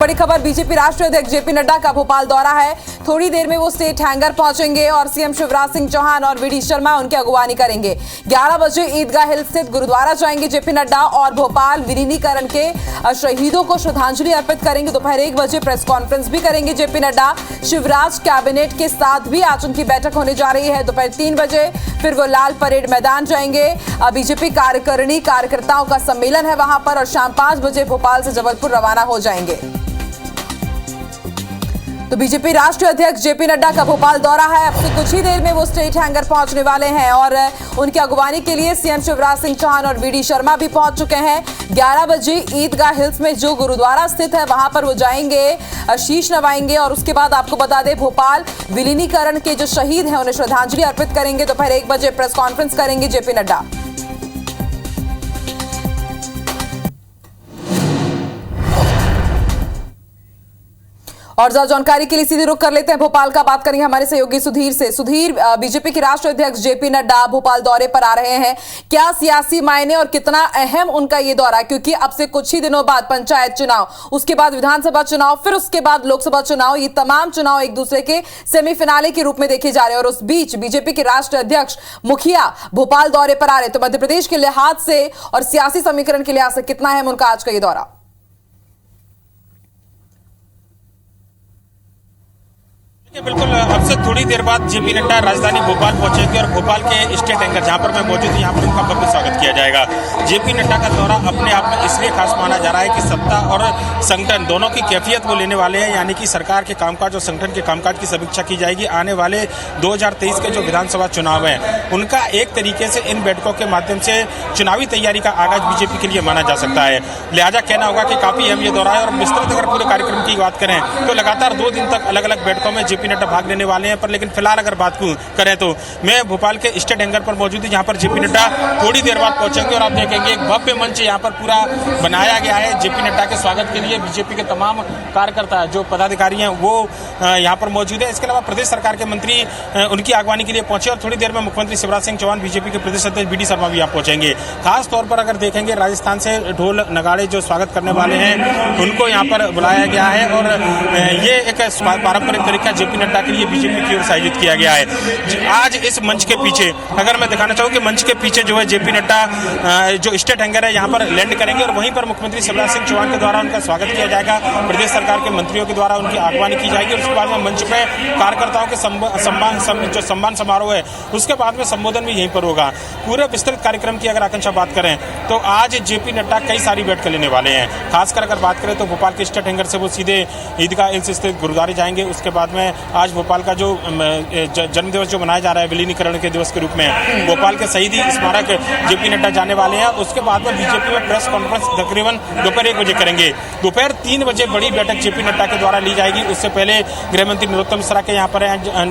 बड़ी खबर, बीजेपी राष्ट्रीय अध्यक्ष जेपी नड्डा का भोपाल दौरा है। थोड़ी देर में वो स्टेट हैंगर पहुंचेंगे और सीएम शिवराज सिंह चौहान और वीडी शर्मा उनकी अगुवानी करेंगे। 11 बजे ईदगाह हिल स्थित गुरुद्वारा जाएंगे जेपी नड्डा और भोपाल विलीनीकरण के शहीदों को श्रद्धांजलि अर्पित करेंगे। दोपहर 1 बजे प्रेस कॉन्फ्रेंस भी करेंगे जेपी नड्डा। शिवराज कैबिनेट के साथ भी आज उनकी बैठक होने जा रही है। दोपहर 3 बजे फिर वो लाल परेड मैदान जाएंगे। बीजेपी कार्यकारिणी कार्यकर्ताओं का सम्मेलन है वहां पर और शाम 5 बजे भोपाल से जबलपुर रवाना हो जाएंगे। तो बीजेपी राष्ट्रीय अध्यक्ष जेपी नड्डा का भोपाल दौरा है। अब से कुछ ही देर में वो स्टेट हैंगर पहुंचने वाले हैं और उनकी अगुवानी के लिए सीएम शिवराज सिंह चौहान और वीडी शर्मा भी पहुंच चुके हैं। 11 बजे ईदगाह हिल्स में जो गुरुद्वारा स्थित है वहां पर वो जाएंगे, शीश नवाएंगे और उसके बाद आपको बता दें भोपाल विलीनीकरण के जो शहीद हैं उन्हें श्रद्धांजलि अर्पित करेंगे। दोपहर 1 बजे प्रेस कॉन्फ्रेंस करेंगे जेपी नड्डा। और ज्यादा जानकारी के लिए सीधे रुख कर लेते हैं भोपाल का। बात करेंगे हमारे सहयोगी सुधीर से। सुधीर, बीजेपी के राष्ट्रीय अध्यक्ष जेपी नड्डा भोपाल दौरे पर आ रहे हैं, क्या सियासी मायने और कितना अहम उनका ये दौरा, क्योंकि अब से कुछ ही दिनों बाद पंचायत चुनाव, उसके बाद विधानसभा चुनाव, फिर उसके बाद लोकसभा चुनाव, ये तमाम चुनाव एक दूसरे के सेमीफिनाले के रूप में देखे जा रहे हैं और उस बीच बीजेपी के राष्ट्रीय अध्यक्ष मुखिया भोपाल दौरे पर आ रहे हैं। तो मध्य प्रदेश के लिहाज से और सियासी समीकरण के लिहाज से कितना अहम उनका आज का ये दौरा? बिल्कुल, अब से थोड़ी देर बाद जेपी नड्डा राजधानी भोपाल पहुंचेंगे और भोपाल के स्टेट हैंगर जहां पर मैं मौजूद हूं, यहां पर उनका भव्य स्वागत किया जाएगा। जेपी नड्डा का दौरा अपने आप में इसलिए खास माना जा रहा है कि सत्ता और संगठन दोनों की कैफियत वो लेने वाले हैं, यानी कि सरकार के कामकाज और संगठन के कामकाज की समीक्षा की जाएगी। आने वाले 2023 के जो विधानसभा चुनाव है उनका एक तरीके से इन बैठकों के माध्यम से चुनावी तैयारी का आगाज बीजेपी के लिए माना जा सकता है। लिहाजा कहना होगा कि काफी अहम ये दौरा है। और विस्तृत अगर पूरे कार्यक्रम की बात करें तो लगातार 2 दिन तक अलग अलग बैठकों में जेपी नड्डा भाग लेने वाले हैं। पर लेकिन फिलहाल अगर बात करें तो मैं भोपाल के स्टेट हैंगर पर मौजूद हूं, जहां पर जेपी नड्डा थोड़ी देर बाद पहुंचेंगे और आप देखेंगे एक भव्य मंच यहां पर पूरा बनाया गया है जेपी नड्डा के स्वागत के लिए। बीजेपी के तमाम कार्यकर्ता जो पदाधिकारी हैं वो यहां पर मौजूद है। इसके अलावा प्रदेश सरकार के मंत्री उनकी अगवानी के लिए पहुंचे और थोड़ी देर में मुख्यमंत्री शिवराज सिंह चौहान, बीजेपी के प्रदेश अध्यक्ष वीडी शर्मा भी यहां पहुंचेंगे। खास तौर पर अगर देखेंगे राजस्थान से ढोल नगाड़े जो स्वागत करने वाले हैं उनको यहाँ पर बुलाया गया है और ये एक पारंपरिक तरीका जेपी नड्डा के लिए बीजेपी की ओर से आयोजित किया गया है। आज इस मंच के पीछे अगर मैं दिखाना चाहूँ कि मंच के पीछे जो है जेपी नड्डा जो स्टेट हैंगर है यहाँ पर लैंड करेंगे और वहीं पर मुख्यमंत्री शिवराज सिंह चौहान के द्वारा उनका स्वागत किया जाएगा। प्रदेश सरकार के मंत्रियों के द्वारा उनकी अगवानी की जाएगी और उसके बाद में मंच पे कार्यकर्ताओं के जो सम्मान समारोह है उसके बाद में संबोधन भी यहीं पर होगा। पूरे विस्तृत कार्यक्रम की अगर आकांक्षा बात करें तो आज जेपी नड्डा कई सारी बैठकें लेने वाले हैं। खासकर अगर बात करें तो भोपाल के स्टेट हैंगर से वो सीधे ईदगाह हिल्स स्थित गुरुद्वारे जाएंगे। उसके बाद में आज भोपाल का जो जन्म दिवस जो मनाया जा रहा है विलीनीकरण के दिवस के रूप में, भोपाल के शहीदी स्मारक जेपी नड्डा जाने वाले हैं। उसके बाद में बीजेपी में प्रेस कॉन्फ्रेंस तकरीबन दोपहर 1 बजे करेंगे। दोपहर 3 बजे बड़ी बैठक जेपी नड्डा के द्वारा ली जाएगी। उससे पहले गृह मंत्री नरोत्तम मिश्रा के यहाँ पर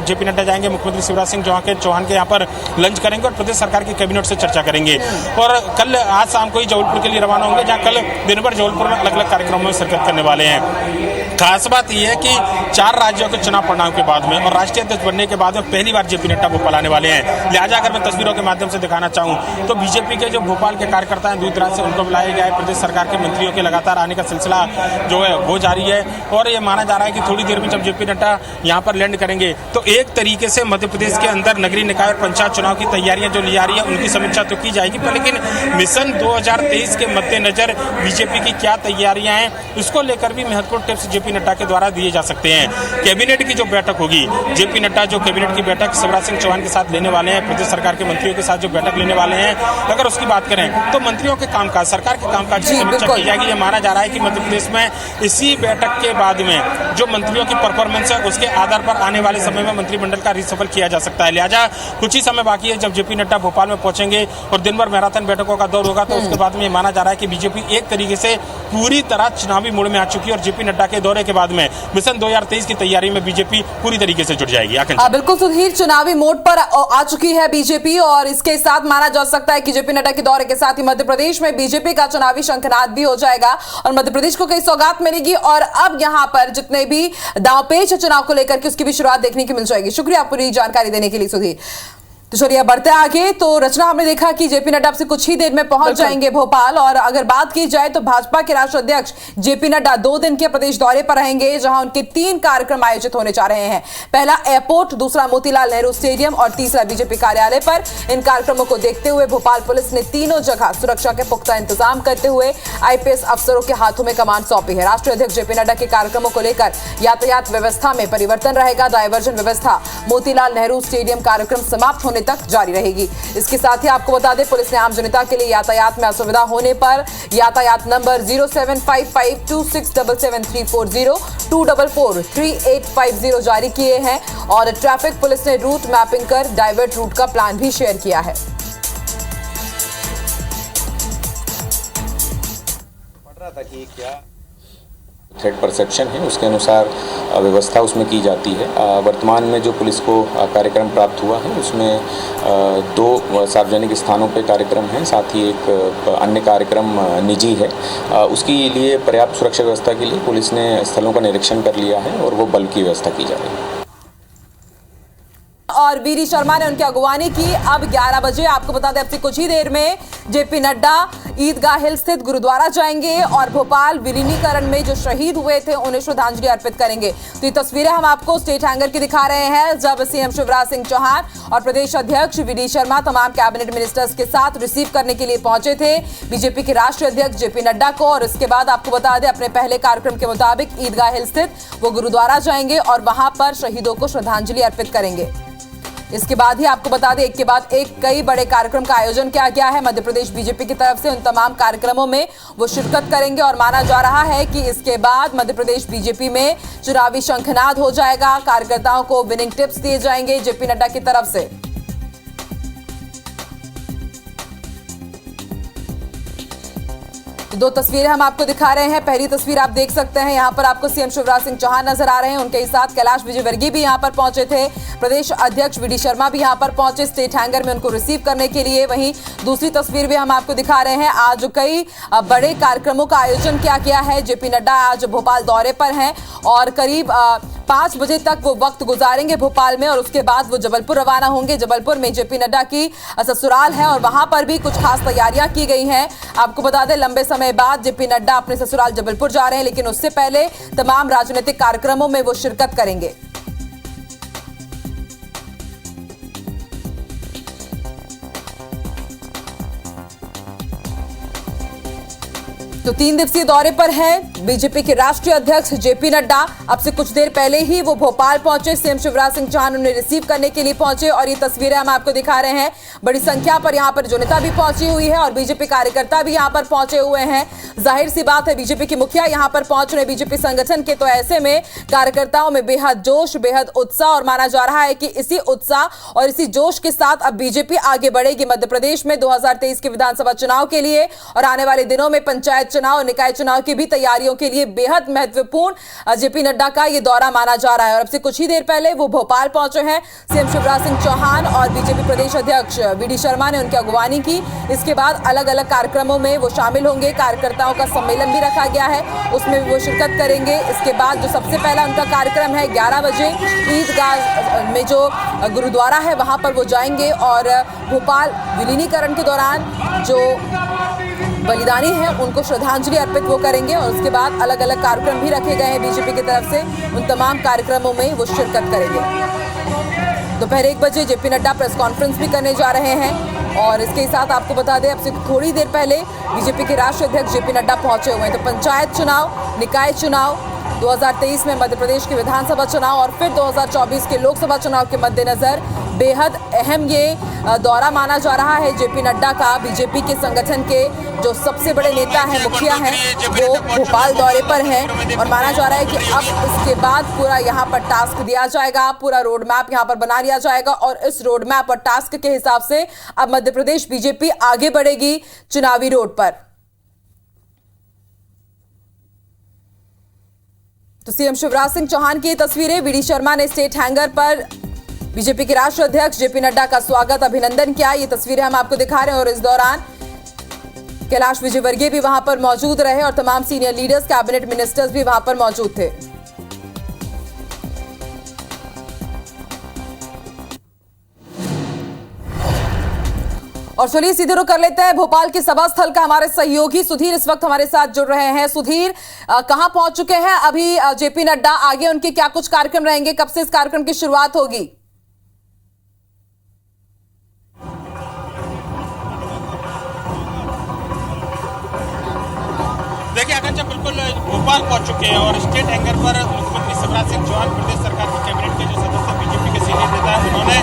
जेपी नड्डा जाएंगे, मुख्यमंत्री शिवराज सिंह चौहान के यहाँ पर लंच करेंगे और प्रदेश सरकार की कैबिनेट से चर्चा करेंगे। और कल आज शाम को ही जबलपुर के लिए रवाना होंगे, जहाँ कल दिन भर जबलपुर में अलग अलग कार्यक्रमों में शिरकत करने वाले हैं। खास बात यह है कि 4 राज्यों के चुनाव परिणाम के बाद में और राष्ट्रीय अध्यक्ष बनने के बाद में पहली बार जेपी नड्डा भोपाल आने वाले हैं। लिहाजा अगर मैं तस्वीरों के माध्यम से दिखाना चाहूं तो बीजेपी के जो भोपाल के कार्यकर्ता हैं दूर दराज से उनको बुलाया गया है। प्रदेश सरकार के मंत्रियों के लगातार आने का सिलसिला जो है वो जारी है और ये माना जा रहा है कि थोड़ी देर में जब जेपी नड्डा यहाँ पर लैंड करेंगे तो एक तरीके से मध्य प्रदेश के अंदर नगरीय निकाय और पंचायत चुनाव की तैयारियां जो ली जा रही है उनकी समीक्षा तो की जाएगी, पर लेकिन मिशन 2023 के मद्देनजर बीजेपी की क्या तैयारियां हैं उसको लेकर भी महत्वपूर्ण टिप्स जेपी नड्डा के द्वारा दिए जा सकते हैं। कैबिनेट की जो बैठक होगी, जेपी नड्डा जो कैबिनेट की बैठक शिवराज सिंह चौहान के साथ लेने वाले हैं, प्रदेश सरकार के मंत्रियों के साथ जो बैठक लेने वाले हैं, अगर उसकी बात करें तो मंत्रियों के कामकाज, सरकार के कामकाज की समीक्षा की जाएगी। ये माना जा रहा है कि मध्य प्रदेश में इसी बैठक के बाद में जो मंत्रियों की परफॉर्मेंस है उसके आधार पर आने वाले समय में मंत्रिमंडल का रिसफल किया जा सकता है। लिहाजा कुछ ही समय बाकी है जब जेपी नड्डा भोपाल में पहुंचेंगे और दिन भर मैराथन बैठकों का दौर होगा, तो उसके बाद में माना जा रहा है कि बीजेपी एक तरीके से पूरी तरह चुनावी मोड़ में आ चुकी है और जेपी नड्डा के दौरे के बाद में मिशन 2023 की तैयारी में बीजेपी पूरी तरीके से जुट जाएगी। बिल्कुल सुधीर, चुनावी मोड पर आ चुकी है बीजेपी और इसके साथ माना जा सकता है कि जेपी नड्डा के दौरे के साथ ही मध्य प्रदेश में बीजेपी का चुनावी शंखनाद भी हो जाएगा और मध्य प्रदेश को कई सौगात मिलेगी और अब यहां पर जितने भी दांवपेच चुनाव को लेकर के उसकी भी शुरुआत देखने की मिल जाएगी। शुक्रिया पूरी जानकारी देने के लिए सुधीर। तो चलिए बढ़ते आगे। तो रचना, हमने देखा कि जेपी नड्डा से कुछ ही देर में पहुंच जाएंगे भोपाल, और अगर बात की जाए तो भाजपा के राष्ट्रीय अध्यक्ष जेपी नड्डा 2 दिन के प्रदेश दौरे पर रहेंगे, जहां उनके 3 कार्यक्रम आयोजित होने जा रहे हैं। पहला एयरपोर्ट, दूसरा मोतीलाल नेहरू स्टेडियम और तीसरा बीजेपी कार्यालय पर। इन कार्यक्रमों को देखते हुए भोपाल पुलिस ने तीनों जगह सुरक्षा के पुख्ता इंतजाम करते हुए आईपीएस अफसरों के हाथों में कमान सौंपी है। राष्ट्रीय अध्यक्ष जेपी नड्डा के कार्यक्रमों को लेकर यातायात व्यवस्था में परिवर्तन रहेगा। डायवर्जन व्यवस्था मोतीलाल नेहरू स्टेडियम कार्यक्रम समाप्त होने तक जारी रहेगी। इसके साथ ही आपको बता दें, पुलिस ने आम जनता के लिए यातायात में असुविधा होने पर यातायात नंबर 0755267730 2443850 जारी किए हैं, और ट्रैफिक पुलिस ने रूट मैपिंग कर डाइवर्ट रूट का प्लान भी शेयर किया है। पढ़ रहा था कि क्या थ्रेट परसेप्शन है, उसके अनुसार व्यवस्था उसमें की जाती है। वर्तमान में जो पुलिस को कार्यक्रम प्राप्त हुआ है उसमें 2 सार्वजनिक स्थानों पे कार्यक्रम हैं, साथ ही एक अन्य कार्यक्रम निजी है। उसके लिए पर्याप्त सुरक्षा व्यवस्था के लिए पुलिस ने स्थलों का निरीक्षण कर लिया है और वो बल की व्यवस्था की जा रही है। और वीडी शर्मा ने उनकी अगुवानी की। अब 11 बजे आपको बता दें, अब से कुछ ही देर में जेपी नड्डा ईदगाह हिल स्थित गुरुद्वारा जाएंगे और भोपाल विलीनीकरण में जो शहीद हुए थे उन्हें श्रद्धांजलि अर्पित करेंगे। तो ये तस्वीरें हम आपको स्टेट हैंगर की दिखा रहे हैं, जब सीएम शिवराज सिंह चौहान और प्रदेश अध्यक्ष वीडी शर्मा तमाम कैबिनेट मिनिस्टर्स के साथ रिसीव करने के लिए पहुंचे थे बीजेपी के राष्ट्रीय अध्यक्ष जेपी नड्डा को। और इसके बाद आपको बता दें, अपने पहले कार्यक्रम के मुताबिक ईदगाह हिल स्थित वो गुरुद्वारा जाएंगे और वहां पर शहीदों को श्रद्धांजलि अर्पित करेंगे। इसके बाद ही आपको बता दें, एक के बाद एक कई बड़े कार्यक्रम का आयोजन किया गया है मध्य प्रदेश बीजेपी की तरफ से। उन तमाम कार्यक्रमों में वो शिरकत करेंगे और माना जा रहा है कि इसके बाद मध्य प्रदेश बीजेपी में चुनावी शंखनाद हो जाएगा। कार्यकर्ताओं को विनिंग टिप्स दिए जाएंगे जेपी नड्डा की तरफ से। दो तस्वीरें हम आपको दिखा रहे हैं। पहली तस्वीर आप देख सकते हैं, यहां पर आपको सीएम शिवराज सिंह चौहान नजर आ रहे हैं, उनके साथ कैलाश विजयवर्गीय भी यहां पर पहुंचे थे। प्रदेश अध्यक्ष वीडी शर्मा भी यहां पर पहुंचे स्टेट हैंगर में उनको रिसीव करने के लिए। वहीं दूसरी तस्वीर भी हम आपको दिखा रहे हैं, आज कई बड़े कार्यक्रमों का आयोजन किया गया है। जेपी नड्डा आज भोपाल दौरे पर हैं और करीब 5 बजे तक वो वक्त गुजारेंगे भोपाल में, और उसके बाद वो जबलपुर रवाना होंगे। जबलपुर में जेपी नड्डा की ससुराल है और वहां पर भी कुछ खास तैयारियां की गई हैं। आपको बता दें, लंबे समय बाद जेपी नड्डा अपने ससुराल जबलपुर जा रहे हैं, लेकिन उससे पहले तमाम राजनीतिक कार्यक्रमों में वो शिरकत करेंगे। तो 3 दिवसीय दौरे पर है बीजेपी के राष्ट्रीय अध्यक्ष जेपी नड्डा। अब से कुछ देर पहले ही वो भोपाल पहुंचे, सीएम शिवराज सिंह चौहान उन्हें रिसीव करने के लिए पहुंचे, और ये तस्वीरें हम आपको दिखा रहे हैं। बड़ी संख्या पर यहां पर जनता भी पहुंची हुई है और बीजेपी कार्यकर्ता भी यहां पर पहुंचे हुए हैं। जाहिर सी बात है, बीजेपी के मुखिया यहां पर पहुंच रहे बीजेपी संगठन के, तो ऐसे में कार्यकर्ताओं में बेहद जोश, बेहद उत्साह, और माना जा रहा है कि इसी उत्साह और इसी जोश के साथ अब बीजेपी आगे बढ़ेगी मध्य प्रदेश में 2023 के विधानसभा चुनाव के लिए, और आने वाले दिनों में पंचायत चुनाव, निकाय चुनाव की भी तैयारियों के लिए बेहद महत्वपूर्ण जेपी नड्डा का ये दौरा माना जा रहा है। और अब से कुछ ही देर पहले वो भोपाल पहुंचे हैं। सीएम शिवराज सिंह चौहान और बीजेपी प्रदेश अध्यक्ष वीडी शर्मा ने उनकी अगुवानी की। इसके बाद अलग अलग कार्यक्रमों में वो शामिल होंगे। कार्यकर्ताओं का सम्मेलन भी रखा गया है, उसमें भी वो शिरकत करेंगे। इसके बाद जो सबसे पहला उनका कार्यक्रम है 11 बजे ईदगाह में जो गुरुद्वारा है वहां पर वो जाएंगे, और भोपाल विलीनीकरण के दौरान जो बलिदानी है उनको श्रद्धांजलि अर्पित वो करेंगे। और उसके बाद अलग अलग कार्यक्रम भी रखे गए हैं बीजेपी की तरफ से, उन तमाम कार्यक्रमों में वो शिरकत करेंगे। दोपहर 1 बजे जेपी नड्डा प्रेस कॉन्फ्रेंस भी करने जा रहे हैं। और इसके साथ आपको बता दें, अब से थोड़ी देर पहले बीजेपी के राष्ट्रीय अध्यक्ष जेपी नड्डा पहुंचे हुए हैं। तो पंचायत चुनाव, निकाय चुनाव, 2023 में मध्य प्रदेश के विधानसभा चुनाव और फिर 2024 के लोकसभा चुनाव के मद्देनजर बेहद अहम ये दौरा माना जा रहा है जेपी नड्डा का। बीजेपी के संगठन के जो सबसे बड़े नेता हैं, मुखिया हैं, वो भोपाल दौरे पर हैं, और माना जा रहा है कि अब इसके बाद पूरा यहाँ पर टास्क दिया जाएगा, पूरा रोड मैप यहाँ पर बना लिया जाएगा, और इस रोड मैप और टास्क के हिसाब से अब मध्य प्रदेश बीजेपी आगे बढ़ेगी चुनावी रोड पर। तो सीएम शिवराज सिंह चौहान की तस्वीरें, वीडी शर्मा ने स्टेट हैंगर पर बीजेपी के राष्ट्रीय अध्यक्ष जेपी नड्डा का स्वागत, अभिनंदन किया। ये तस्वीरें हम आपको दिखा रहे हैं, और इस दौरान कैलाश विजयवर्गीय भी वहां पर मौजूद रहे और तमाम सीनियर लीडर्स, कैबिनेट मिनिस्टर्स भी वहां पर मौजूद थे। और चलिए सीधे रुख कर लेते हैं भोपाल के सभा स्थल का। हमारे सहयोगी सुधीर इस वक्त हमारे साथ जुड़ रहे हैं। सुधीर, कहां पहुंच चुके हैं अभी जेपी नड्डा? आगे उनके क्या कुछ कार्यक्रम रहेंगे? कब से इस कार्यक्रम की शुरुआत होगी? देखिए आकांक्षा, बिल्कुल भोपाल पहुंच चुके हैं और स्टेट एंकर पर मुख्यमंत्री शिवराज सिंह चौहान, प्रदेश सरकार की कैबिनेट के जो सदस्य बीजेपी के सीनियर नेता है, उन्होंने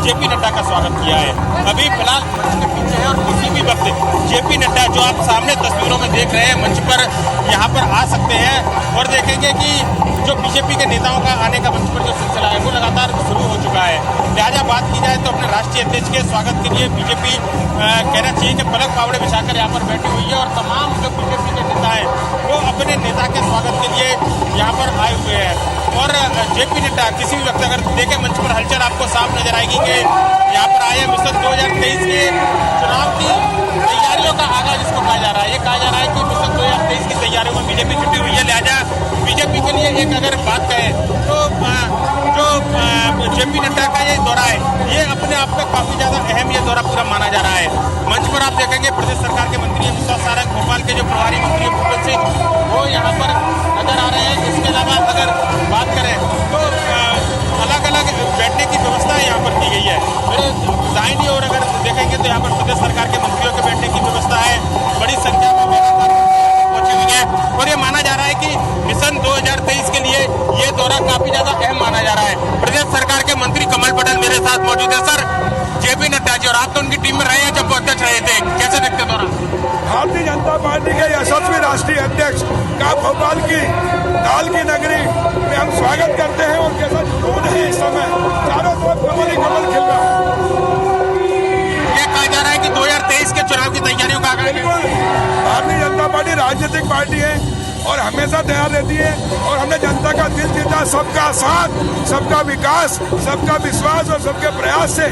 जेपी नड्डा का स्वागत किया है। अभी फिलहाल मंच के पीछे है और किसी भी वक्त जेपी नड्डा जो आप सामने तस्वीरों में देख रहे हैं मंच पर यहाँ पर आ सकते हैं और देखेंगे कि जो बीजेपी के नेताओं का आने का मंच पर जो सिलसिला है वो लगातार शुरू हो चुका है। लिहाजा बात की जाए तो अपने राष्ट्रीय अध्यक्ष के स्वागत के लिए बीजेपी कहना चाहिए कि पलक फावड़े बिछाकर यहाँ पर बैठी हुई है और तमाम जो बीजेपी के नेता है वो अपने नेता के स्वागत के लिए यहाँ पर आए हुए हैं। और जेपी नड्डा किसी भी वक्त अगर देखे मंच पर हलचल आपको साफ नजर आएगी कि यहाँ पर आए मिशन 2023 के चुनाव की तैयारियों का आगाज इसको कहा जा रहा है। ये कहा जा रहा है कि मिशन 2023 की तैयारियों में बीजेपी जुटी हुई है। लिहाजा बीजेपी के लिए एक अगर बात कहें तो जो जेपी नड्डा का ये दौरा है ये अपने आप में काफी ज्यादा अहम ये दौरा पूरा माना जा रहा है। मंच पर आप देखेंगे प्रदेश सरकार के मंत्री विश्वास सारंग, भोपाल के जो प्रभारी मंत्री भूपेंद्र सिंह वो यहाँ पर नजर आ रहे हैं। इसके अलावा अगर बात करें तो अलग अलग बैठने की व्यवस्था यहाँ पर की गई है। मेरे दाहिनी ओर अगर देखेंगे तो यहाँ पर प्रदेश सरकार के मंत्रियों के बैठने की व्यवस्था है। बड़ी संख्या में पहुंची हुई है और ये माना जा रहा है कि मिशन 2023 के लिए ये दौरा काफी ज्यादा अहम माना जा रहा है। प्रदेश सरकार के मंत्री कमल पटेल मेरे साथ मौजूद है। सर, जेपी नड्डा जी और आप तो उनकी टीम में रहे हैं जब वो अध्यक्ष रहे थे, कैसे देखते दौरा? भारतीय जनता पार्टी के यशस्वी राष्ट्रीय अध्यक्ष का भोपाल की दाल की नगरी में हम स्वागत करते हैं और कैसा जुनून है इस समय, चारों तरफ कमल ही कमल खिल रहा है। ये कहा जा रहा है कि 2023 के चुनाव की तैयारियों का आगाज बिल्कुल, भारतीय जनता पार्टी राजनीतिक पार्टी है और हमेशा तैयार रहती है और हमने जनता का दिल जीता। सबका साथ, सबका विकास, सबका विश्वास और सबके प्रयास से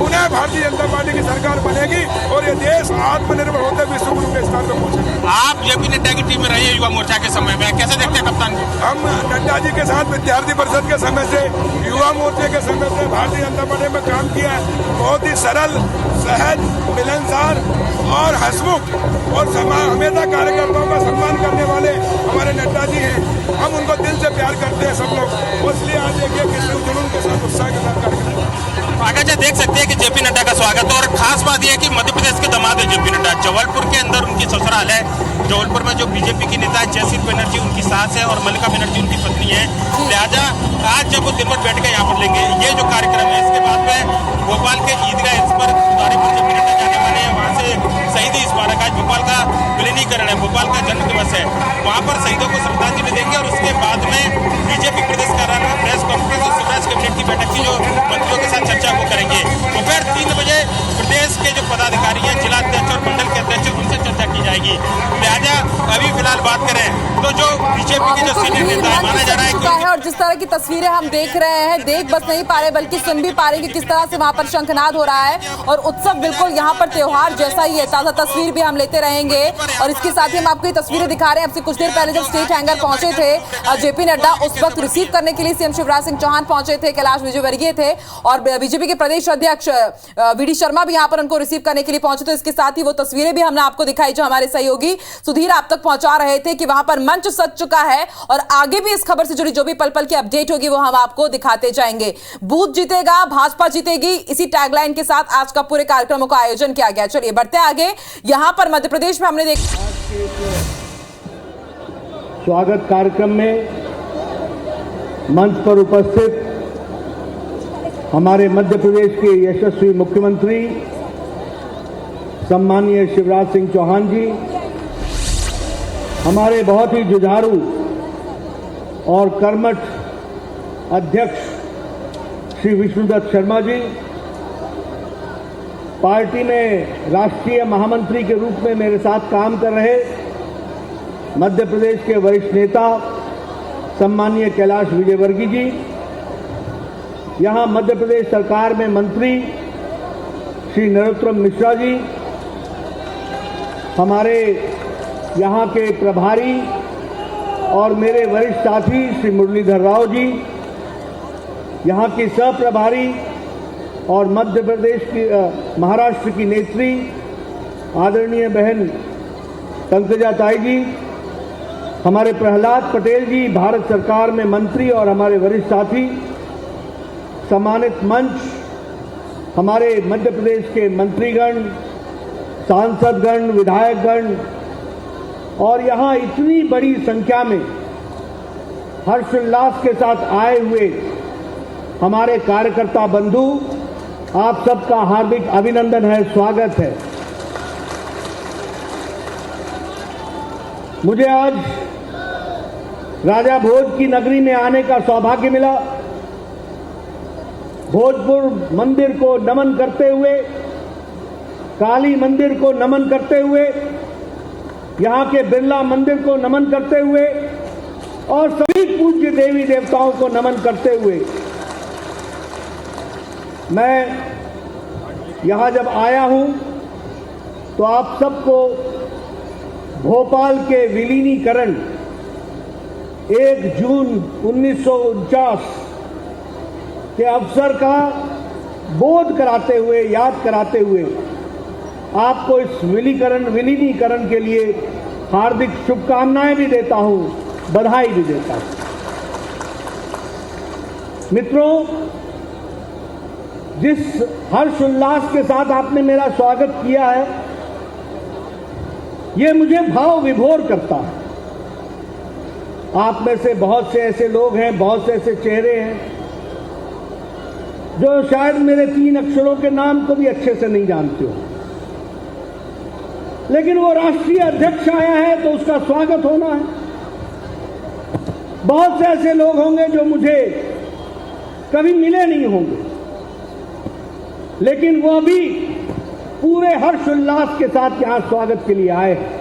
पुनः भारतीय जनता पार्टी की सरकार बनेगी और ये देश आत्मनिर्भर होकर विश्व गुरु के स्थान पर पहुंचेगा। आप जेपी नड्डा की टीम में रहे युवा मोर्चा के समय में, कैसे देखते हैं कप्तान को? हम नड्डा जी के साथ विद्यार्थी परिषद के समय से, युवा मोर्चे के समय से भारतीय जनता पार्टी में काम किया है। बहुत ही सरल, सहज, मिलनसार और हंसमुख और हमेशा कार्यकर्ताओं का सम्मान करने वाले हमारे नड्डा जी हैं। हम उनको दिल से प्यार करते हैं सब लोग, इसलिए आज देखिए किस जुनून के साथ, उत्साह के साथ कार्यक्रम आगे से देख सकते हैं कि जेपी नड्डा का स्वागत। और खास बात यह है कि मध्य प्रदेश के दामाद है जेपी नड्डा। जबलपुर के अंदर उनकी ससुराल है। जबलपुर में जो बीजेपी की नेता है जयश्री बनर्जी उनकी सास है और मल्लिका बनर्जी उनकी पत्नी है। लिहाजा आज जब वो दिन भर बैठ के यहाँ पर लेंगे ये जो कार्यक्रम है, इसके बाद में भोपाल के ईदगाह हिल्स पर गुरुद्वारे पर जेपी नड्डा जाने वाले हैं। वहाँ से शहीदी स्मारक, आज भोपाल का विलीनीकरण है, भोपाल का जन्म दिवस है, वहाँ पर शहीदों को श्रद्धांजलि देंगे और उसके बाद में बीजेपी प्रदेश कार्यालय में प्रेस कॉन्फ्रेंस और शिवराज कैबिनेट की बैठक की जो मंत्रियों के साथ चर्चा वो करेंगे। दोपहर 3 बजे प्रदेश के जो पदाधिकारी हैं, जिला अध्यक्ष और मंडल के अध्यक्ष, उनसे चर्चा की जाएगी। लिहाजा अभी फिलहाल बात करें तो जो बीजेपी के जो सीनियर नेता है, माना जा रहा है कि और जिस तरह की तस्वीरें हम देख रहे हैं, देख बस नहीं पा रहे बल्कि सुन भी पा रहे कि किस तरह से वहां पर शंखनाद हो रहा है और उत्सव बिल्कुल यहाँ पर त्योहार जैसा ही है। ताजा तस्वीर भी हम लेते रहेंगे और इसके साथ ही हम आपको ये तस्वीरें दिखा रहे हैं। आपसे कुछ देर पहले जब स्टेट हैंगर पहुंचे थे जेपी नड्डा, उस वक्त रिसीव करने के लिए सीएम शिवराज सिंह चौहान पहुंचे थे, कैलाश विजयवर्गीय थे और बीजेपी के प्रदेश अध्यक्ष वीडी शर्मा भी यहाँ पर उनको रिसीव करने के लिए पहुंचे। तो इसके साथ ही वो तस्वीरें भी हमने आपको दिखाई जो हमारे सहयोगी सुधीर आप तक पहुंचा रहे थे कि वहां पर मंच सज चुका है और आगे भी इस खबर से जुड़ी जो भी पल पल की अपडेट होगी वो हम आपको दिखाते जाएंगे। बूथ जीतेगा, भाजपा जीतेगी, इसी टैगलाइन के साथ आज का पूरे कार्यक्रमों का आयोजन किया गया। चलिए बढ़ते आगे। यहां पर मध्य प्रदेश में हमने देखा स्वागत कार्यक्रम में मंच पर उपस्थित हमारे मध्य प्रदेश के यशस्वी मुख्यमंत्री सम्माननीय शिवराज सिंह चौहान जी, हमारे बहुत ही जुझारू और कर्मठ अध्यक्ष श्री विष्णुदत्त शर्मा जी, पार्टी में राष्ट्रीय महामंत्री के रूप में मेरे साथ काम कर रहे मध्य प्रदेश के वरिष्ठ नेता सम्माननीय कैलाश विजयवर्गीय जी, यहां मध्य प्रदेश सरकार में मंत्री श्री नरोत्तम मिश्रा जी, हमारे यहां के प्रभारी और मेरे वरिष्ठ साथी श्री मुरलीधर राव जी, यहां की सह प्रभारी और मध्य प्रदेश की महाराष्ट्र की नेत्री आदरणीय बहन पंकजा ताई जी, हमारे प्रहलाद पटेल जी, भारत सरकार में मंत्री और हमारे वरिष्ठ साथी, सम्मानित मंच, हमारे मध्य प्रदेश के मंत्रीगण, सांसदगण, विधायकगण और यहाँ इतनी बड़ी संख्या में हर्षोल्लास के साथ आए हुए हमारे कार्यकर्ता बंधु, आप सबका हार्दिक अभिनंदन है, स्वागत है। मुझे आज राजा भोज की नगरी में आने का सौभाग्य मिला। भोजपुर मंदिर को नमन करते हुए, काली मंदिर को नमन करते हुए, यहाँ के बिरला मंदिर को नमन करते हुए और सभी पूज्य देवी देवताओं को नमन करते हुए मैं यहाँ जब आया हूँ तो आप सबको भोपाल के विलीनीकरण 1 जून 1949 के अवसर का बोध कराते हुए, याद कराते हुए आपको इस विलीनीकरण के लिए हार्दिक शुभकामनाएं भी देता हूं, बधाई भी देता हूं। मित्रों, जिस हर्षोल्लास के साथ आपने मेरा स्वागत किया है, ये मुझे भाव विभोर करता है। आप में से बहुत से ऐसे लोग हैं, बहुत से ऐसे चेहरे हैं जो शायद मेरे 3 अक्षरों के नाम को भी अच्छे से नहीं जानते हो, लेकिन वो राष्ट्रीय अध्यक्ष आया है तो उसका स्वागत होना है। बहुत से ऐसे लोग होंगे जो मुझे कभी मिले नहीं होंगे, लेकिन वो भी पूरे हर्षोल्लास के साथ यहां स्वागत के लिए आए हैं।